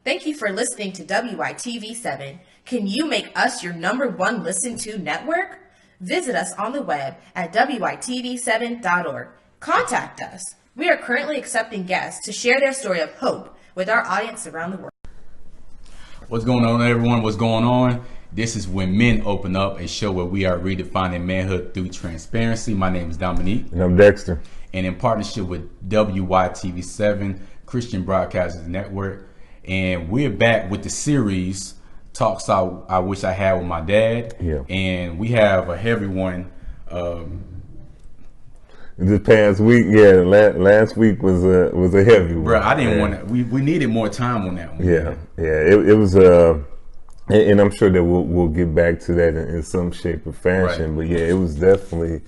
Thank you for listening to WYTV7. Can you make us your #1 listen to network? Visit us on the web at WYTV7.org. Contact us. We are currently accepting guests to share their story of hope with our audience around the world. What's going on, everyone? What's going on? This is When Men Open Up, a show where we are redefining manhood through transparency. My name is Dominique. And I'm Dexter. And in partnership with WYTV7, Christian Broadcasters Network. And we're back with the series, Talks I Wish I Had with My Dad. Yeah. And we have a heavy one. This past week, last week was a heavy one. Bro, I didn't want to, we needed more time on that one. Yeah, it was, and I'm sure that we'll get back to that in some shape or fashion. Right. But yeah, it was definitely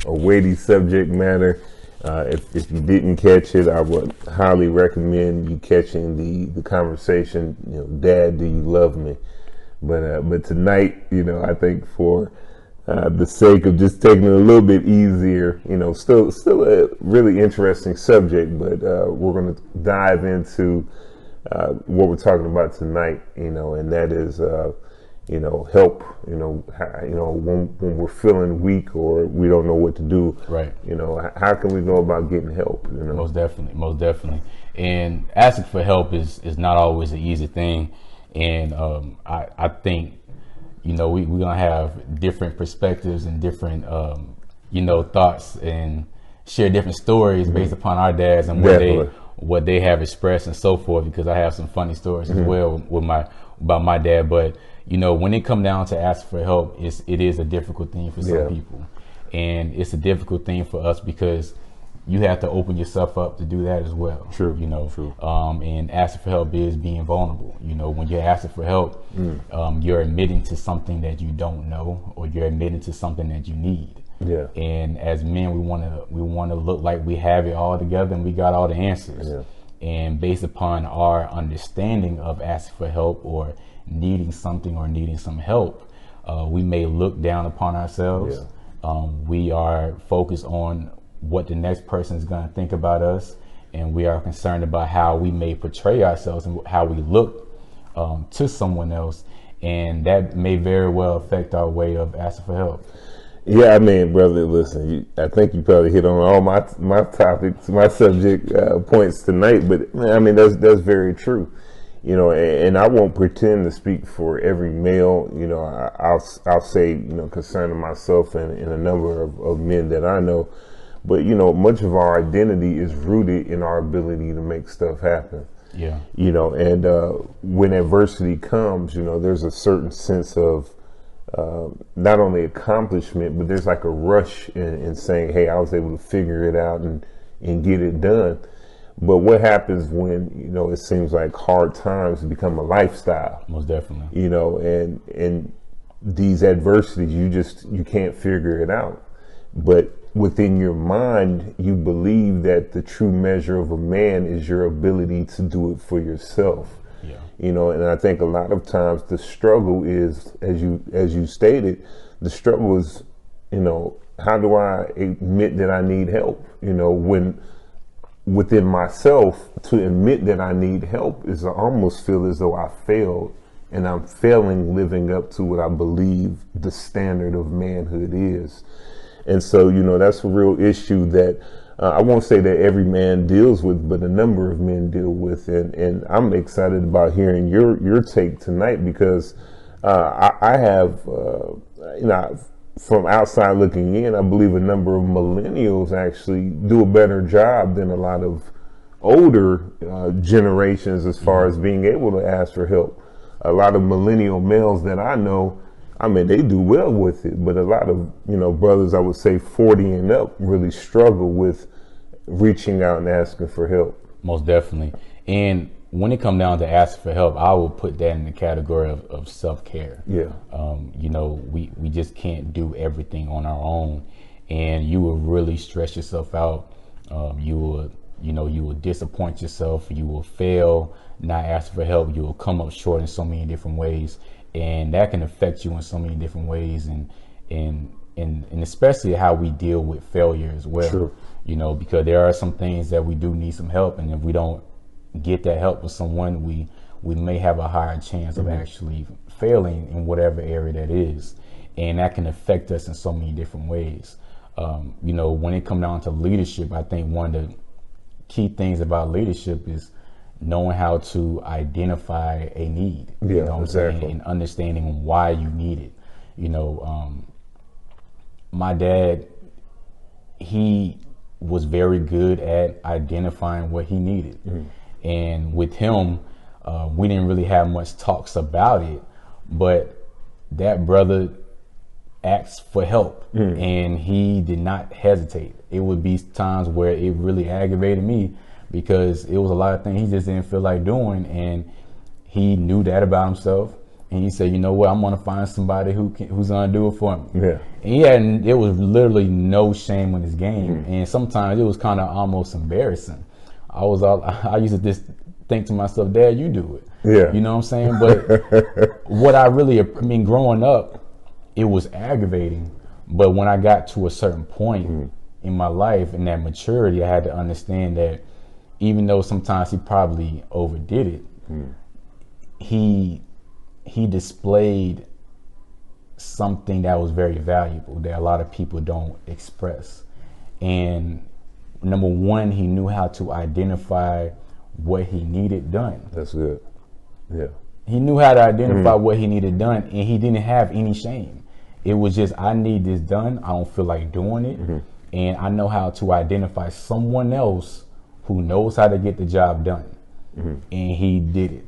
a weighty subject matter. If you didn't catch it, I would highly recommend you catching the conversation. You know, Dad, do you love me? But tonight, I think for the sake of just taking it a little bit easier, still a really interesting subject, but we're going to dive into what we're talking about tonight, and that is, help, when we're feeling weak or we don't know what to do, right? How can we go about getting help? Most definitely. And asking for help is not always an easy thing. And I think, we're gonna have different perspectives and different, thoughts and share different stories based upon our dads and what they have expressed and so forth. Because I have some funny stories as well about my dad. But when it comes down to asking for help, it is a difficult thing for some people, and it's a difficult thing for us because you have to open yourself up to do that as well. True. True. And asking for help is being vulnerable. When you're asking for help, you're admitting to something that you don't know, or you're admitting to something that you need. Yeah. And as men, we want to look like we have it all together and we got all the answers. Yeah. And based upon our understanding of asking for help or needing something or needing some help, we may look down upon ourselves. Yeah. We are focused on what the next person is going to think about us, and we are concerned about how we may portray ourselves and how we look to someone else, and that may very well affect our way of asking for help. Yeah, I mean, brother, listen, I think you probably hit on all my topics, my subject points tonight, but I mean, that's very true. And I won't pretend to speak for every male. I'll say, concerning myself and a number of men that I know. But, much of our identity is rooted in our ability to make stuff happen. Yeah. And when adversity comes, there's a certain sense of not only accomplishment, but there's like a rush in saying, hey, I was able to figure it out and get it done. But what happens when, it seems like hard times become a lifestyle? Most definitely. And these adversities, you can't figure it out. But within your mind, you believe that the true measure of a man is your ability to do it for yourself. Yeah. And I think a lot of times the struggle is, as you stated, the struggle is, how do I admit that I need help? When within myself, to admit that I need help is I almost feel as though I failed, and I'm failing living up to what I believe the standard of manhood is. And so, that's a real issue that I won't say that every man deals with, but a number of men deal with. And I'm excited about hearing your take tonight, because I have, from outside looking in, I believe a number of millennials actually do a better job than a lot of older generations as far as being able to ask for help. A lot of millennial males that I know, I mean, they do well with it, but a lot of, brothers, I would say 40 and up, really struggle with reaching out and asking for help. Most definitely. And when it comes down to asking for help, I will put that in the category of self-care. Yeah. We just can't do everything on our own, and you will really stress yourself out. You will disappoint yourself. You will fail, not asking for help. You will come up short in so many different ways, and that can affect you in so many different ways, and especially how we deal with failure as well. True. Because there are some things that we do need some help, and if we don't get that help with someone, we we may have a higher chance of actually failing in whatever area that is. And that can affect us in so many different ways. You know, when it comes down to leadership, I think one of the key things about leadership is knowing how to identify a need. Yeah, you know what exactly. I'm saying? And understanding why you need it. You know, my dad, he was very good at identifying what he needed. And with him, we didn't really have much talks about it, but that brother asked for help and he did not hesitate. It would be times where it really aggravated me because it was a lot of things he just didn't feel like doing, and he knew that about himself. And he said, you know what, I'm gonna find somebody who's gonna do it for me. Yeah. And it was literally no shame in his game. And sometimes it was kind of almost embarrassing. I used to just think to myself, Dad, you do it. Yeah. You know what I'm saying? But what I mean, growing up, it was aggravating. But when I got to a certain point in my life and that maturity, I had to understand that even though sometimes he probably overdid it, he displayed something that was very valuable that a lot of people don't express. And number one, he knew how to identify what he needed done. That's good. Yeah. He knew how to identify what he needed done, and he didn't have any shame. It was just, I need this done. I don't feel like doing it. And I know how to identify someone else who knows how to get the job done. And he did it.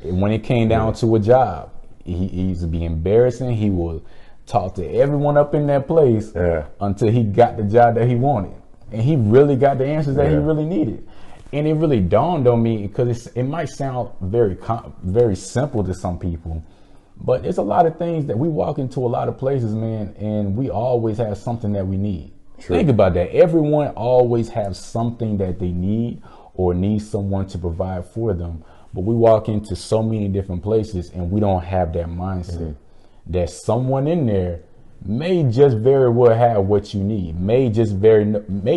And when it came down to a job, he used to be embarrassing. He would talk to everyone up in that place until he got the job that he wanted. And he really got the answers that he really needed. And it really dawned on me, because it might sound very simple to some people, but there's a lot of things that we walk into a lot of places, man, and we always have something that we need. True. Think about that. Everyone always has something that they need or need someone to provide for them. But we walk into so many different places and we don't have that mindset that someone in there may just very well have what you need, may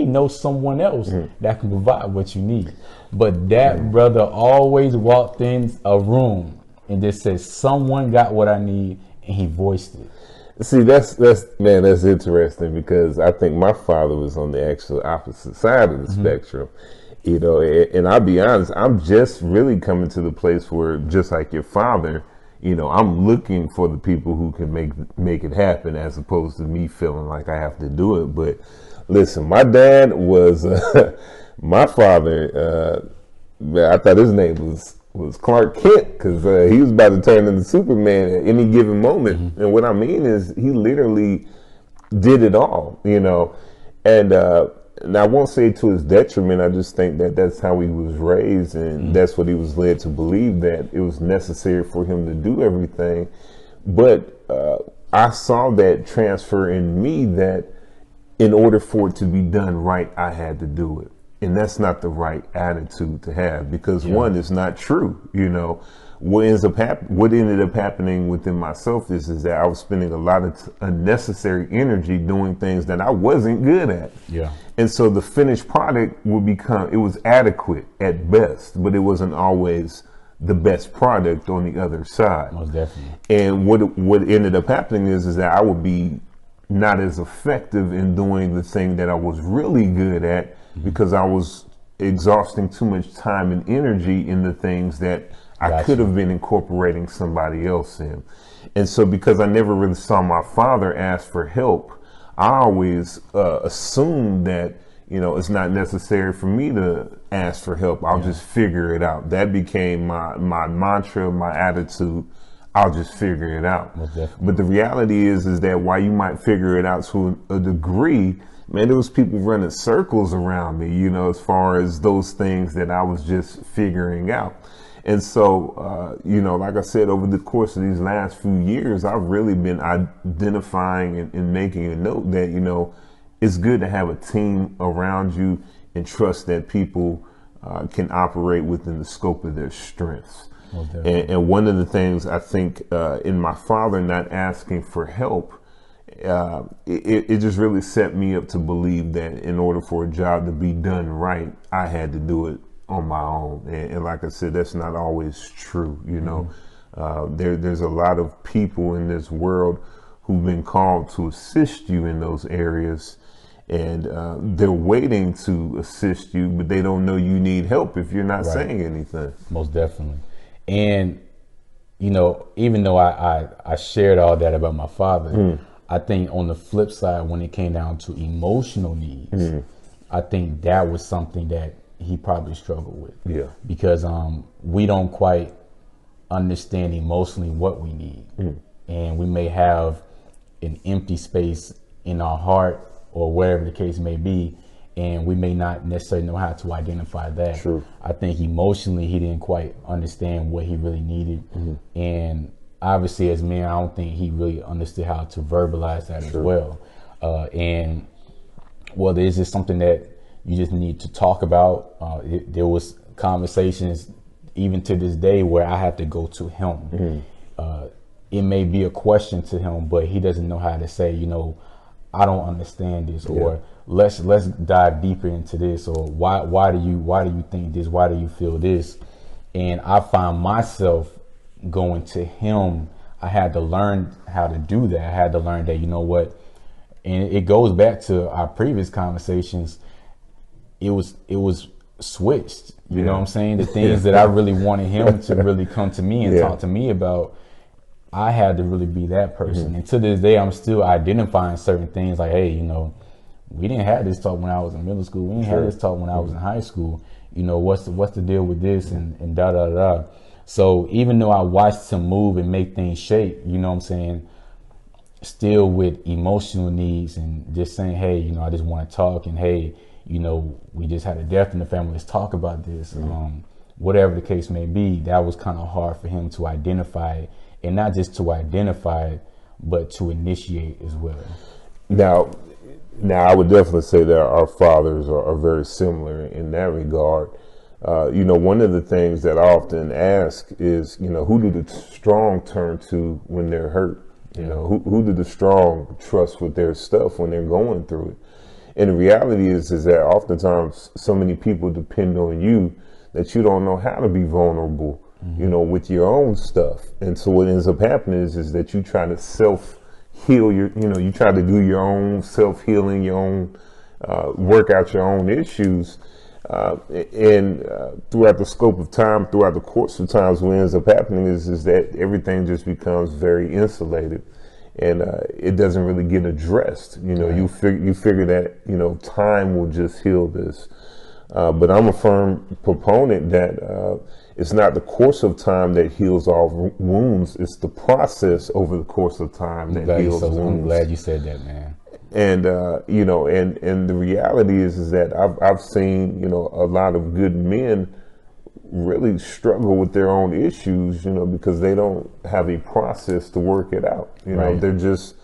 know someone else that can provide what you need. But that brother always walked in a room and just said, someone got what I need, and he voiced it. See, that's interesting, because I think my father was on the actual opposite side of the spectrum. You know, and I'll be honest, I'm just really coming to the place where, just like your father, you know, I'm looking for the people who can make it happen, as opposed to me feeling like I have to do it. But listen, my dad was my father. I thought his name was Clark Kent, because he was about to turn into Superman at any given moment. And what I mean is, he literally did it all, you know. And I won't say to his detriment. I just think that that's how he was raised, and that's what he was led to believe, that it was necessary for him to do everything. But I saw that transfer in me, that in order for it to be done right, I had to do it. And that's not the right attitude to have, because one, it's not true. You know, what ended up happening within myself is that I was spending a lot of unnecessary energy doing things that I wasn't good at. Yeah. And so the finished product it was adequate at best, but it wasn't always the best product on the other side. Most definitely. And what ended up happening is that I would be not as effective in doing the thing that I was really good at, because I was exhausting too much time and energy in the things that I could have been incorporating somebody else in. And so, because I never really saw my father ask for help, I always assumed that, you know, it's not necessary for me to ask for help. I'll just figure it out. That became my mantra, my attitude. I'll just figure it out. But the reality is that while you might figure it out to a degree, man, there was people running circles around me, you know, as far as those things that I was just figuring out. And so, you know, like I said, over the course of these last few years, I've really been identifying and making a note that, you know, it's good to have a team around you and trust that people can operate within the scope of their strengths. And one of the things I think in my father not asking for help, it just really set me up to believe that in order for a job to be done right, I had to do it on my own. And like I said, that's not always true. You know, there's a lot of people in this world who've been called to assist you in those areas. And they're waiting to assist you, but they don't know you need help if you're not saying anything. Most definitely. And, you know, even though I shared all that about my father, I think on the flip side, when it came down to emotional needs, I think that was something that he probably struggled with. Yeah. Because we don't quite understand emotionally what we need. And we may have an empty space in our heart or wherever the case may be, and we may not necessarily know how to identify that. True. I think emotionally he didn't quite understand what he really needed. And obviously as men, I don't think he really understood how to verbalize that as well. And whether it's just something that you just need to talk about, there was conversations even to this day where I have to go to him. It may be a question to him, but he doesn't know how to say, you know, I don't understand this, or let's dive deeper into this, or why do you think this? Why do you feel this? And I find myself going to him. I had to learn how to do that. I had to learn that, you know what, and it goes back to our previous conversations. It was switched. You know what I'm saying? The things that I really wanted him to really come to me and talk to me about, I had to really be that person. And to this day, I'm still identifying certain things like, hey, you know, we didn't have this talk when I was in middle school. We didn't have this talk when I was in high school. You know, what's the deal with this and da da da. So even though I watched him move and make things shape, you know what I'm saying, still with emotional needs and just saying, hey, you know, I just want to talk, and hey, you know, we just had a death in the family. Let's talk about this. Whatever the case may be, that was kind of hard for him to identify it. And not just to identify it, but to initiate as well. Now, I would definitely say that our fathers are very similar in that regard. You know, one of the things that I often ask is, you know, who do the strong turn to when they're hurt? You know, who do the strong trust with their stuff when they're going through it? And the reality is that oftentimes so many people depend on you that you don't know how to be vulnerable, you know, with your own stuff. And so what ends up happening is that you try to self-heal you try to do your own self-healing, your own, work out your own issues. And throughout the scope of time, throughout the course of times, what ends up happening is that everything just becomes very insulated. And it doesn't really get addressed. You know, you figure that, you know, time will just heal this. But I'm a firm proponent that it's not the course of time that heals all wounds. It's the process over the course of time that heals wounds. I'm glad you said that, man. And you know, and the reality is that I've seen, you know, a lot of good men really struggle with their own issues, you know, because they don't have a process to work it out. You know, they're just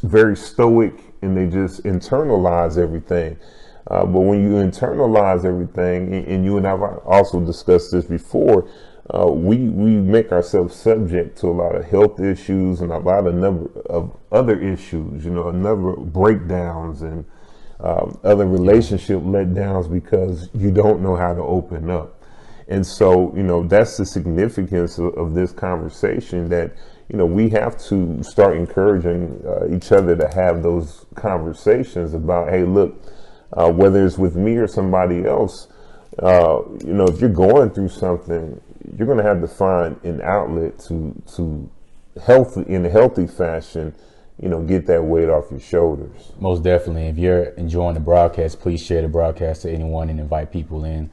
very stoic and they just internalize everything. But when you internalize everything, and you and I have also discussed this before, we make ourselves subject to a lot of health issues and a number of other issues, you know, a number of breakdowns and other relationship letdowns because you don't know how to open up. And so, you know, that's the significance of this conversation, that, you know, we have to start encouraging each other to have those conversations about, hey, look, whether it's with me or somebody else, you know, if you're going through something, you're going to have to find an outlet to in a healthy fashion, you know, get that weight off your shoulders. Most definitely. If you're enjoying the broadcast, please share the broadcast to anyone and invite people in.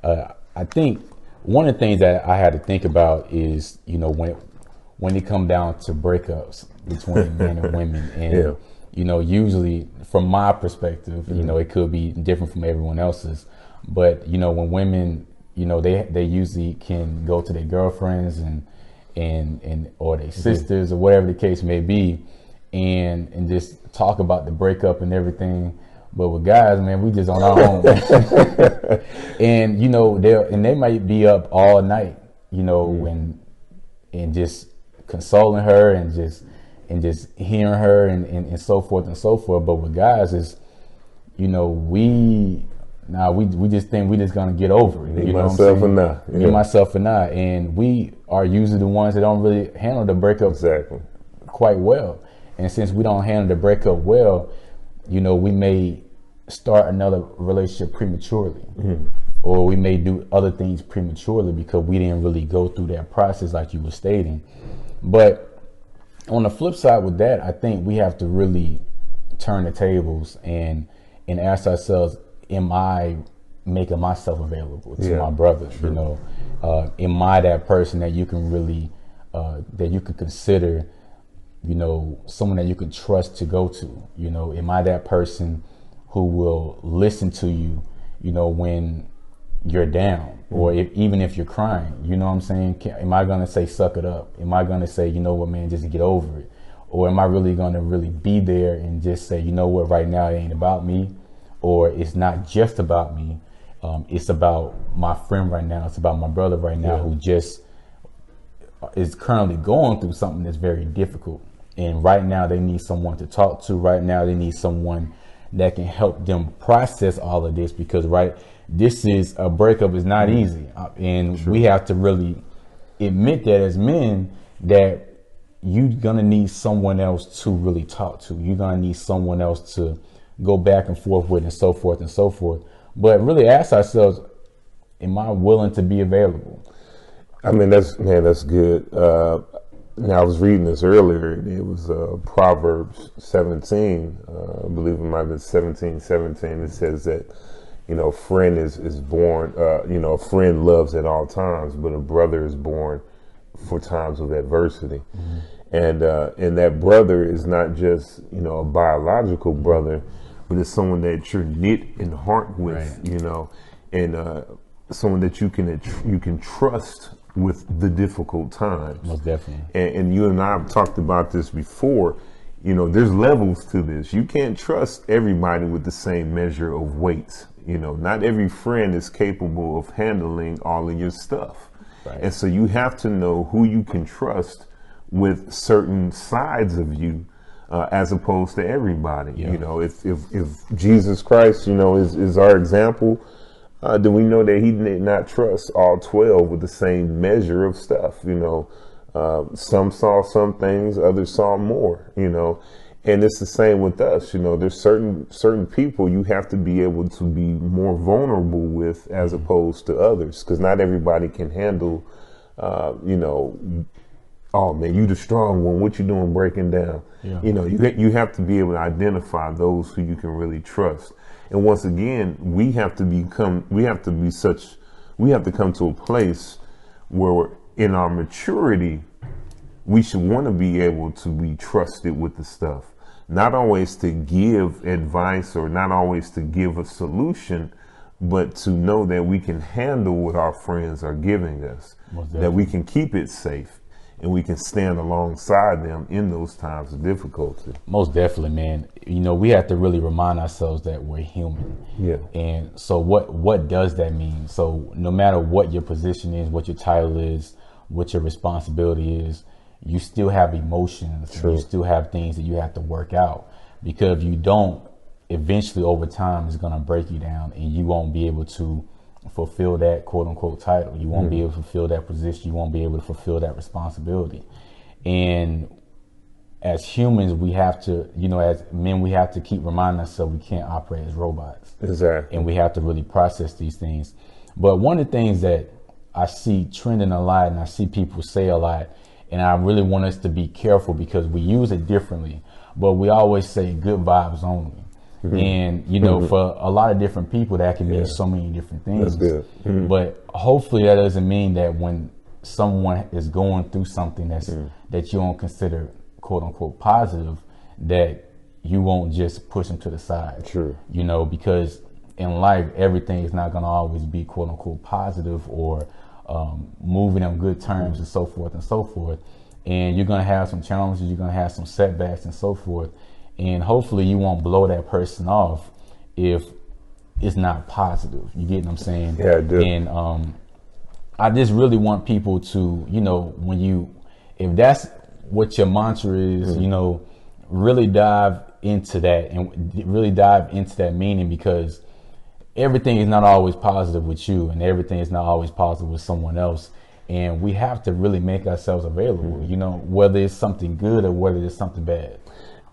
I think one of the things that I had to think about is, you know, when it come down to breakups between men and women, and you know, usually from my perspective, you know, it could be different from everyone else's, but you know, when women, you know, they usually can go to their girlfriends and or their sisters or whatever the case may be, and just talk about the breakup and everything. But with guys, man, we just on our own. And you know, they might be up all night, you know, and just consoling her and just hearing her and so forth and so forth. But with guys, is, you know, we Nah, we just think we just gonna get over it. Me, myself, and I. Me, myself, and I. And we are usually the ones that don't really handle the breakup quite well. And since we don't handle the breakup well, you know, we may start another relationship prematurely. Or we may do other things prematurely because we didn't really go through that process like you were stating. But on the flip side with that, I think we have to really turn the tables and ask ourselves, am I making myself available to my brother? You know, am I that person that you can really, that you can consider, you know, someone that you can trust to go to? You know, am I that person who will listen to you, you know, when you're down, or even if you're crying? You know what I'm saying? Am I going to say, suck it up? Am I going to say, you know what, man, just get over it? Or am I really going to really be there and just say, you know what, right now it ain't about me, or it's not just about me. It's about my friend right now. It's about my brother right now who just is currently going through something that's very difficult. And right now they need someone to talk to. Right now they need someone that can help them process all of this, because this is a breakup is not easy. And we have to really admit that as men, that you're gonna need someone else to really talk to. You're gonna need someone else to go back and forth with, and so forth and so forth. But really ask ourselves, am I willing to be available? I mean, that's good. Now, I was reading this earlier. It was Proverbs 17. I believe it might have been 17:17. It says that, you know, a friend is born, you know, a friend loves at all times, but a brother is born for times of adversity. And that brother is not just, you know, a biological brother, but it's someone that you're knit in heart with, you know, and someone that you can trust with the difficult times. Most definitely. And you and I have talked about this before. You know, there's levels to this. You can't trust everybody with the same measure of weight. You know, not every friend is capable of handling all of your stuff. And so you have to know who you can trust with certain sides of you, as opposed to everybody. You know, if Jesus Christ, you know, is our example, then we know that he did not trust all 12 with the same measure of stuff. You know, some saw some things, others saw more, you know, and it's the same with us. You know, there's certain people you have to be able to be more vulnerable with as opposed to others, because not everybody can handle, you know, oh man, you the strong one, what you doing breaking down? You know, you have to be able to identify those who you can really trust. And once again, we have to come to a place where in our maturity, we should want to be able to be trusted with the stuff, not always to give advice or not always to give a solution, but to know that we can handle what our friends are giving us, that we can keep it safe, and we can stand alongside them in those times of difficulty. Most definitely, man. You know, we have to really remind ourselves that we're human. And so what does that mean? So no matter what your position is, what your title is, what your responsibility is, you still have emotions. You still have things that you have to work out, because if you don't, eventually over time it's going to break you down, and you won't be able to fulfill that quote unquote title. You won't be able to fulfill that position. You won't be able to fulfill that responsibility. And as humans, we have to, you know, as men, we have to keep reminding ourselves we can't operate as robots. And we have to really process these things. But one of the things that I see trending a lot, and I see people say a lot, and I really want us to be careful because we use it differently, but we always say good vibes only. And, you know, for a lot of different people, that can mean so many different things. That's good. But hopefully that doesn't mean that when someone is going through something that you don't consider quote unquote positive, that you won't just push them to the side. You know, because in life, everything is not going to always be quote unquote positive or moving on good terms and so forth and so forth. And you're going to have some challenges, you're going to have some setbacks and so forth. And hopefully you won't blow that person off if it's not positive. You get what I'm saying? Yeah, I do. And I just really want people to, you know, if that's what your mantra is, you know, really dive into that and really dive into that meaning, because everything is not always positive with you, and everything is not always positive with someone else. And we have to really make ourselves available, you know, whether it's something good or whether it's something bad.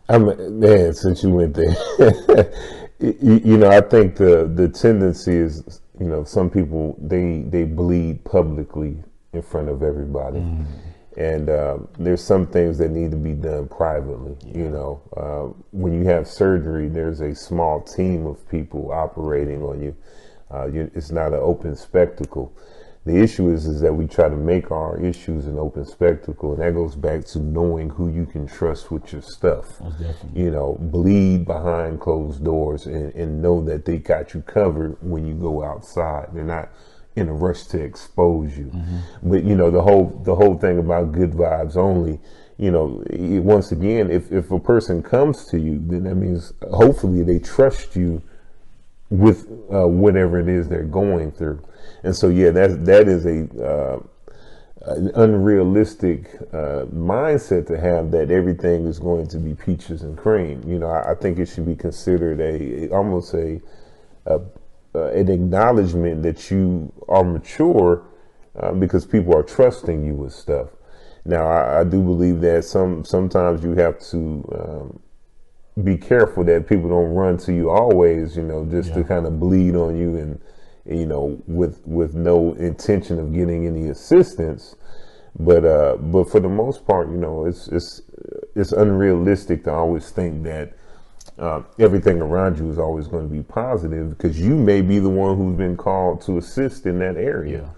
Man, since you went there, you know, I think the tendency is, you know, some people, they bleed publicly in front of everybody. And there's some things that need to be done privately. You know, when you have surgery, there's a small team of people operating on you. It's not an open spectacle. The issue is that we try to make our issues an open spectacle, and that goes back to knowing who you can trust with your stuff. You know, bleed behind closed doors and know that they got you covered when you go outside. They're not in a rush to expose you. But you know, the whole thing about good vibes only, you know, once again, if a person comes to you, then that means hopefully they trust you with whatever it is they're going through. And so yeah, that is an unrealistic mindset to have, that everything is going to be peaches and cream. You know, I think it should be considered almost an acknowledgement that you are mature because people are trusting you with stuff. Now, I do believe that sometimes you have to be careful that people don't run to you always, you know, just to kind of bleed on you, and you know, with no intention of getting any assistance. But for the most part, you know, it's unrealistic to always think that everything around you is always going to be positive, because you may be the one who's been called to assist in that area.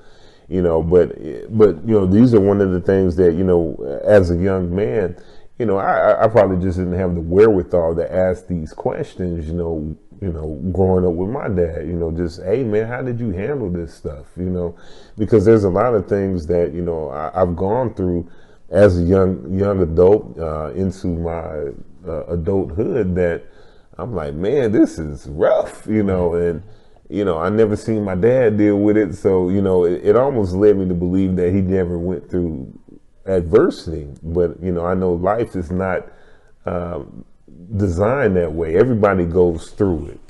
You know, but you know, these are one of the things that, you know, as a young man, you know, I probably just didn't have the wherewithal to ask these questions, you know, growing up with my dad, you know, just, hey man, how did you handle this stuff? You know, because there's a lot of things that, you know, I've gone through as a young adult into my adulthood, that I'm like, man, this is rough, you know, and you know, I never seen my dad deal with it, so you know, it almost led me to believe that he never went through adversity. But you know, I know life is not designed that way. Everybody goes through it.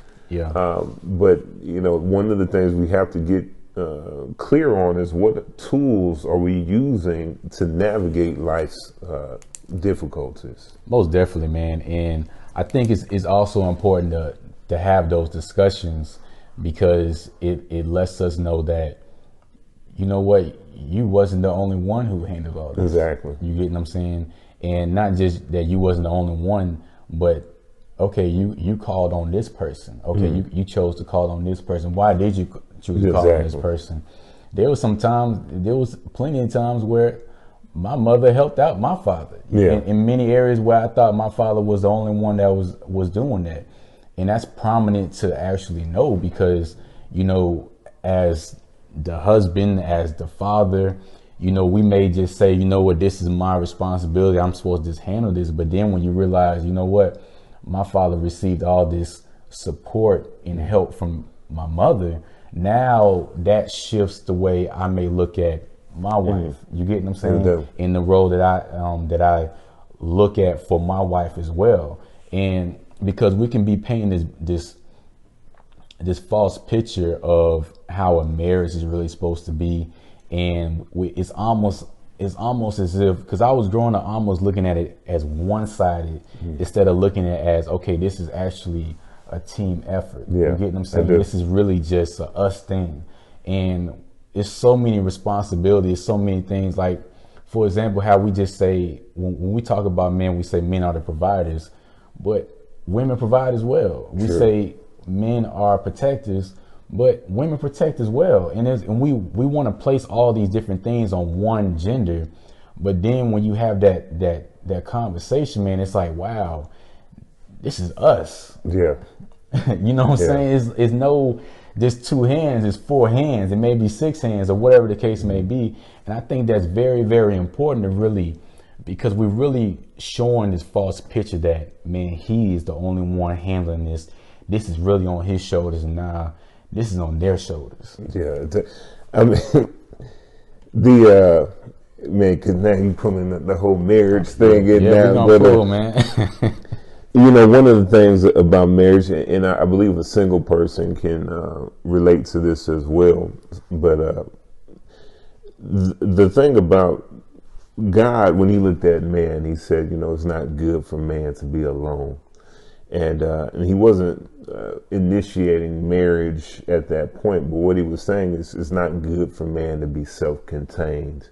But you know, one of the things we have to get clear on is what tools are we using to navigate life's difficulties. Most definitely, man. And I think it's also important to have those discussions, because it lets us know that, you know what, you wasn't the only one who handled all this. Exactly. You get what I'm saying? And not just that you wasn't the only one, but okay, you called on this person. Okay, you chose to call on this person. Why did you choose to call on this person? There was plenty of times where my mother helped out my father. In many areas where I thought my father was the only one that was doing that. And that's prominent to actually know, because, you know, as the husband, as the father, you know, we may just say, you know what, this is my responsibility, I'm supposed to just handle this. But then when you realize, you know what, my father received all this support and help from my mother, now that shifts the way I may look at my wife. You get what I'm saying? In the role that I look at for my wife as well. And because we can be painting this false picture of how a marriage is really supposed to be, and it's almost as if, because I was growing up almost looking at it as one-sided instead of looking at it as, okay, this is actually a team effort. You get what I'm saying? This is really just a us thing, and it's so many responsibilities, so many things. Like, for example, how we just say, when we talk about men, we say men are the providers, but women provide as well. We say men are protectors, but women protect as well. And we want to place all these different things on one gender, but then when you have that conversation, man, it's like, wow, this is us. You know what I'm saying? It's no just two hands, it's four hands, it may be six hands, or whatever the case may be. And I think that's very, very important to really, because we're really showing this false picture that, man, he is the only one handling this. This is really on his shoulders, and now this is on their shoulders. I mean, man, because now you pulling the whole marriage thing in now. But man. You know, one of the things about marriage, and I believe a single person can relate to this as well, but the thing about God, when he looked at man, he said, you know, it's not good for man to be alone. And he wasn't initiating marriage at that point, but what he was saying is it's not good for man to be self-contained,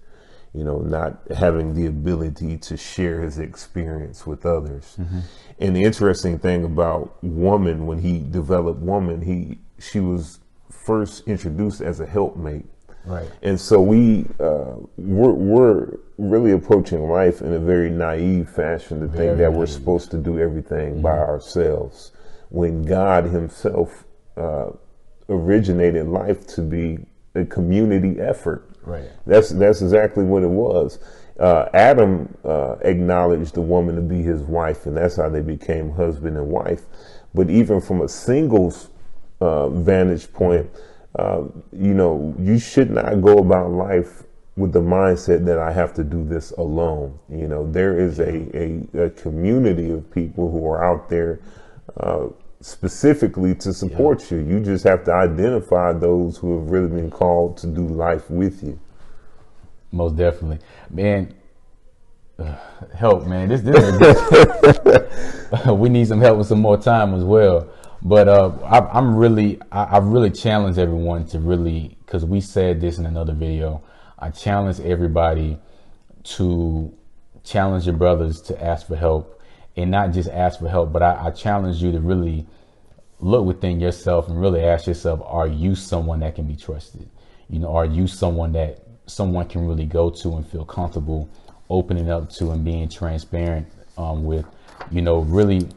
you know, not having the ability to share his experience with others. Mm-hmm. And the interesting thing about woman, when he developed woman, she was first introduced as a helpmate. Right. And so we're really approaching life in a very naive fashion to think that we're supposed to do everything by ourselves, when God himself originated life to be a community effort. Right. That's exactly what it was. Adam acknowledged the woman to be his wife, and that's how they became husband and wife. But even from a singles vantage point, you know, you should not go about life with the mindset that I have to do this alone. You know, there is a community of people who are out there specifically to support you. You just have to identify those who have really been called to do life with you. Most definitely, man. Help, man. This is good. We need some help with some more time as well. But I've really challenged everyone to really, because we said this in another video, I challenge everybody to challenge your brothers to ask for help, and not just ask for help, but I challenge you to really look within yourself and really ask yourself, are you someone that can be trusted? You know, are you someone that someone can really go to and feel comfortable opening up to and being transparent with? You know, really,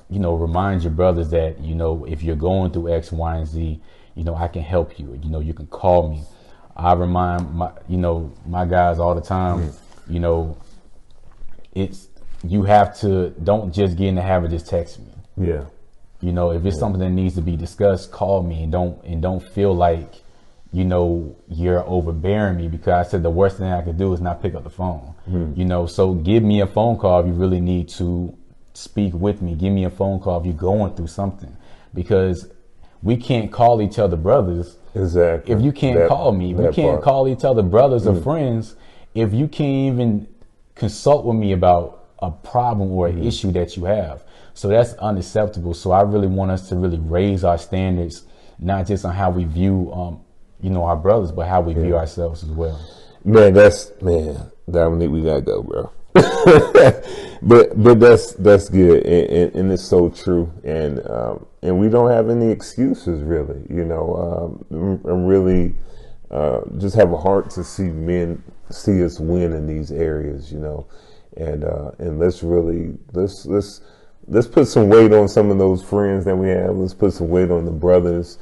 you know, remind your brothers that, you know, if you're going through X, Y, and Z, you know, I can help you. You know, you can call me. I remind my guys all the time, you know, you have to, don't just get in the habit of just text me. Yeah. You know, if it's something that needs to be discussed, call me, and don't feel like, you know, you're overbearing me, because I said the worst thing I could do is not pick up the phone. You know, so give me a phone call if you really need to speak with me. Give me a phone call if you're going through something, because we can't call each other brothers. Exactly. If you can't call me, we can't call each other brothers or friends if you can't even consult with me about a problem or an issue that you have. So that's unacceptable. So I really want us to really raise our standards, not just on how we view, you know, our brothers, but how we view ourselves as well. Man, Dominique, we gotta go, bro. but that's good, and it's so true, and we don't have any excuses, really. You know, I'm really just have a heart to see men see us win in these areas, you know, and let's put some weight on some of those friends that we have. Let's put some weight on the brothers,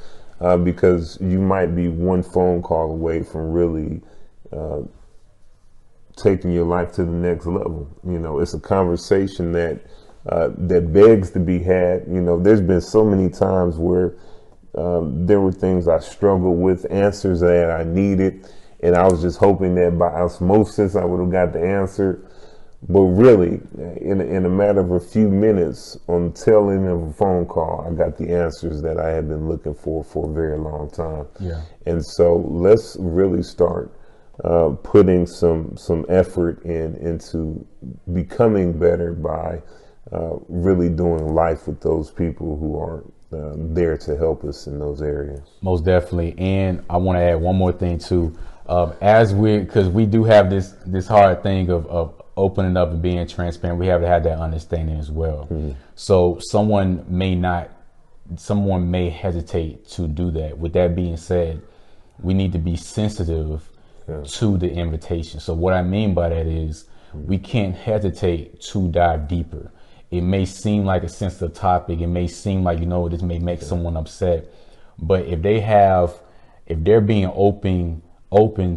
because you might be one phone call away from really taking your life to the next level. You know, it's a conversation that begs to be had. You know, there's been so many times where there were things I struggled with, answers that I needed, and I was just hoping that by osmosis I would have got the answer. But really, in a matter of a few minutes, on the tail end of a phone call, I got the answers that I had been looking for a very long time. Yeah. And so let's really start putting some effort into becoming better by really doing life with those people who are there to help us in those areas. Most definitely. And I want to add one more thing too. Because we do have this hard thing of opening up and being transparent, we have to have that understanding as well. So someone may hesitate to do that. With that being said, we need to be sensitive to the invitation. So what I mean by that is we can't hesitate to dive deeper. It may seem like a sensitive topic. It may seem like, you know, this may make someone upset, but if they're being open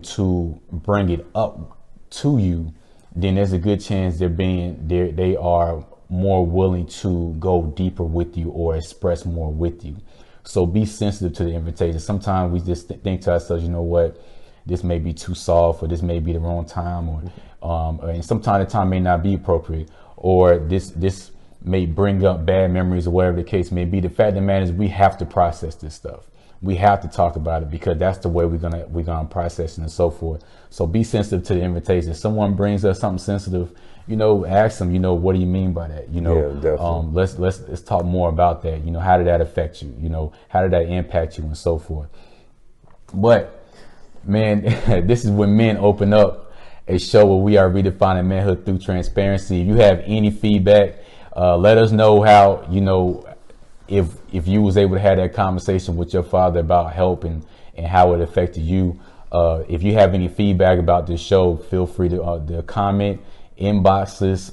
to bring it up to you, then there's a good chance they are more willing to go deeper with you or express more with you. So be sensitive to the invitation. Sometimes we just think to ourselves, you know what, this may be too soft, or this may be the wrong time, or and sometimes the time may not be appropriate, or this may bring up bad memories or whatever the case may be. The fact of the matter is we have to process this stuff. We have to talk about it because that's the way we're gonna process it and so forth. So be sensitive to the invitation. If someone brings us something sensitive, you know, ask them, you know, what do you mean by that? You know, let's talk more about that. You know, how did that affect you? You know, how did that impact you and so forth? But man, this is when men open up, a show where we are redefining manhood through transparency. If you have any feedback, let us know how, you know, if you was able to have that conversation with your father about help and how it affected you. If you have any feedback about this show, feel free to comment, inbox us,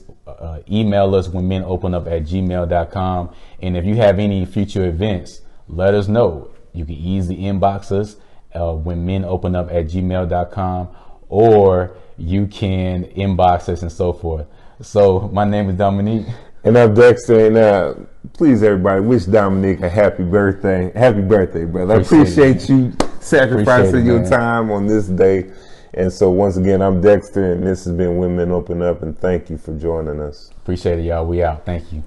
email us when men open up at gmail.com. And if you have any future events, let us know. You can easily inbox us when men open up at gmail.com, or you can inbox us and so forth. So my name is Dominique. And I'm Dexter, and please everybody wish Dominique a happy birthday. Happy birthday, brother. I appreciate you sacrificing your time on this day. And so once again, I'm Dexter, and this has been When Men Open Up, and thank you for joining us. Appreciate it, y'all. We out. Thank you.